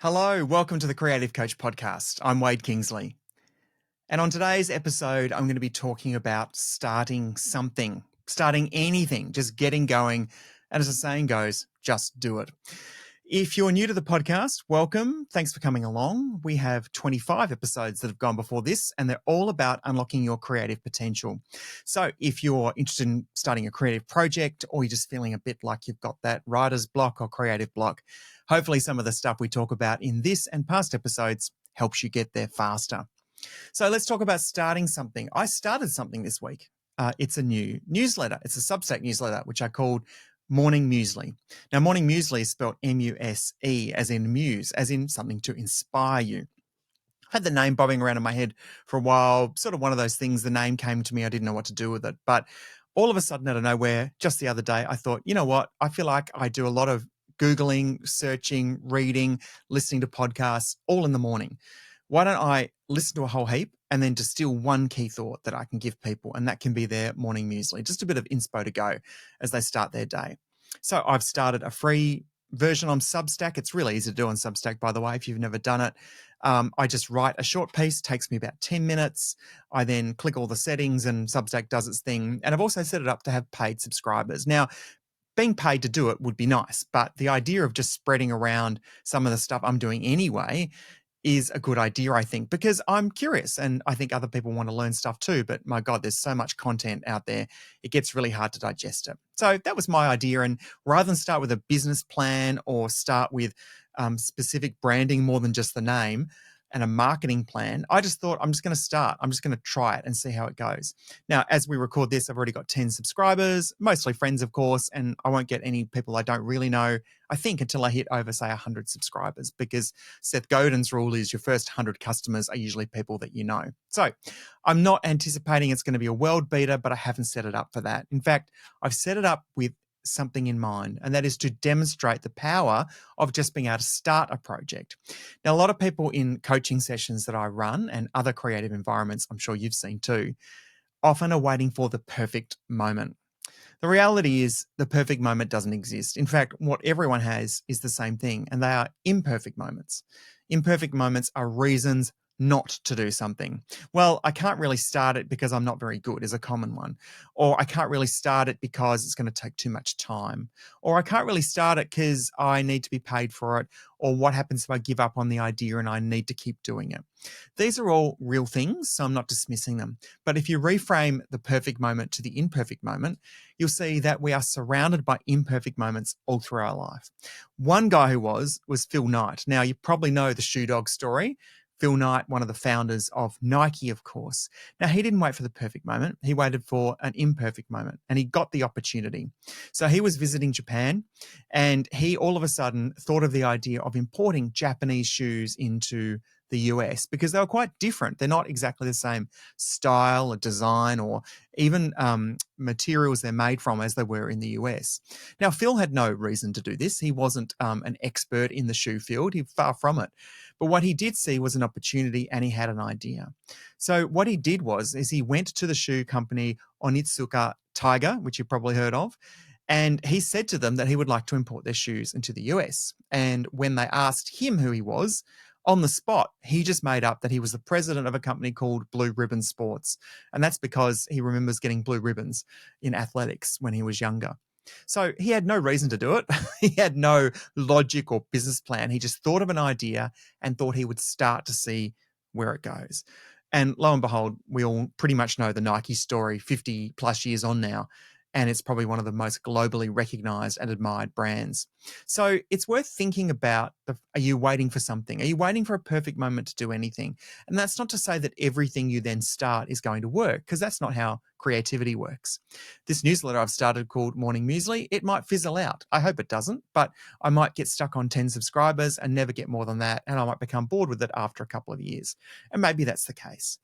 Hello, welcome to the Creative Coach Podcast. I'm Wade Kingsley. And on today's episode, I'm going to be talking about starting something, starting anything, just getting going. And as the saying goes, just do it. If you're new to the podcast, welcome. Thanks for coming along. We have 25 episodes that have gone before this, and they're all about unlocking your creative potential. So if you're interested in starting a creative project, or you're just feeling a bit like you've got that writer's block or creative block, hopefully some of the stuff we talk about in this and past episodes helps you get there faster. So let's talk about starting something. I started something this week. It's a new newsletter. It's a Substack newsletter, which I called Morning Muesli. Now, Morning Muesli is spelled M-U-S-E, as in muse, as in something to inspire you. I had the name bobbing around in my head for a while, sort of one of those things, the name came to me, I didn't know what to do with it. But all of a sudden, out of nowhere, just the other day, I thought, you know what? I feel like I do a lot of Googling, searching, reading, listening to podcasts all in the morning. Why don't I listen to a whole heap and then distill one key thought that I can give people, and that can be their morning muesli, just a bit of inspo to go as they start their day. So I've started a free version on Substack. It's really easy to do on Substack, by the way, if you've never done it. I just write a short piece, takes me about 10 minutes. I then click all the settings and Substack does its thing. And I've also set it up to have paid subscribers. Now, being paid to do it would be nice, but the idea of just spreading around some of the stuff I'm doing anyway is a good idea, I think, because I'm curious and I think other people want to learn stuff too. But my God, there's so much content out there, it gets really hard to digest it. So that was my idea. And rather than start with a business plan or start with specific branding more than just the name and a marketing plan, I just thought I'm just going to start. I'm just going to try it and see how it goes. Now, as we record this, I've already got 10 subscribers, mostly friends, of course, and I won't get any people I don't really know, I think, until I hit over, say, 100 subscribers, because Seth Godin's rule is your first 100 customers are usually people that you know. So I'm not anticipating it's going to be a world beater, but I haven't set it up for that. In fact, I've set it up with something in mind, and that is to demonstrate the power of just being able to start a project. Now, a lot of people in coaching sessions that I run and other creative environments, I'm sure you've seen too, often are waiting for the perfect moment. The reality is the perfect moment doesn't exist. In fact, what everyone has is the same thing, and they are imperfect moments. Imperfect moments are reasons not to do something. Well, I can't really start it because I'm not very good is a common one. Or I can't really start it because it's going to take too much time. Or I can't really start it because I need to be paid for it. Or what happens if I give up on the idea and I need to keep doing it? These are all real things, so I'm not dismissing them. But if you reframe the perfect moment to the imperfect moment, you'll see that we are surrounded by imperfect moments all through our life. One guy who was Phil Knight. Now, you probably know the Shoe Dog story. Phil Knight, one of the founders of Nike, of course. Now, he didn't wait for the perfect moment. He waited for an imperfect moment, and he got the opportunity. So he was visiting Japan, and he all of a sudden thought of the idea of importing Japanese shoes into the US because they were quite different. They're not exactly the same style or design or even materials they're made from as they were in the US. Now, Phil had no reason to do this. He wasn't an expert in the shoe field. He far from it. But what he did see was an opportunity, and he had an idea. So what he did is he went to the shoe company Onitsuka Tiger, which you've probably heard of, and he said to them that he would like to import their shoes into the US. And when they asked him who he was, on the spot, he just made up that he was the president of a company called Blue Ribbon Sports. And that's because he remembers getting blue ribbons in athletics when he was younger. So he had no reason to do it. He had no logic or business plan. He just thought of an idea and thought he would start to see where it goes. And lo and behold, we all pretty much know the Nike story 50 plus years on now. And it's probably one of the most globally recognized and admired brands. So it's worth thinking about, are you waiting for something? Are you waiting for a perfect moment to do anything? And that's not to say that everything you then start is going to work, because that's not how creativity works. This newsletter I've started called Morning Muesli, it might fizzle out. I hope it doesn't, but I might get stuck on 10 subscribers and never get more than that. And I might become bored with it after a couple of years. And maybe that's the case.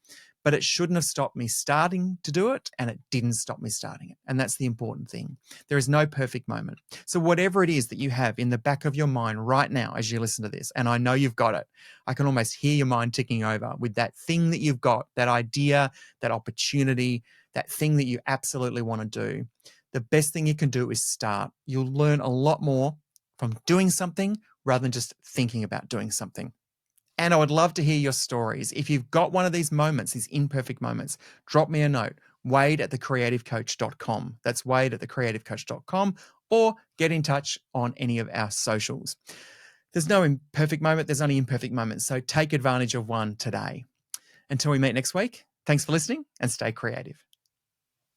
But it shouldn't have stopped me starting to do it, and it didn't stop me starting it. And that's the important thing. There is no perfect moment. So whatever it is that you have in the back of your mind right now as you listen to this, and I know you've got it, I can almost hear your mind ticking over with that thing that you've got, that idea, that opportunity, that thing that you absolutely want to do. The best thing you can do is start. You'll learn a lot more from doing something rather than just thinking about doing something. And I would love to hear your stories. If you've got one of these moments, these imperfect moments, drop me a note, wade@thecreativecoach.com. That's wade@thecreativecoach.com, or get in touch on any of our socials. There's no imperfect moment, there's only imperfect moments. So take advantage of one today. Until we meet next week, thanks for listening and stay creative.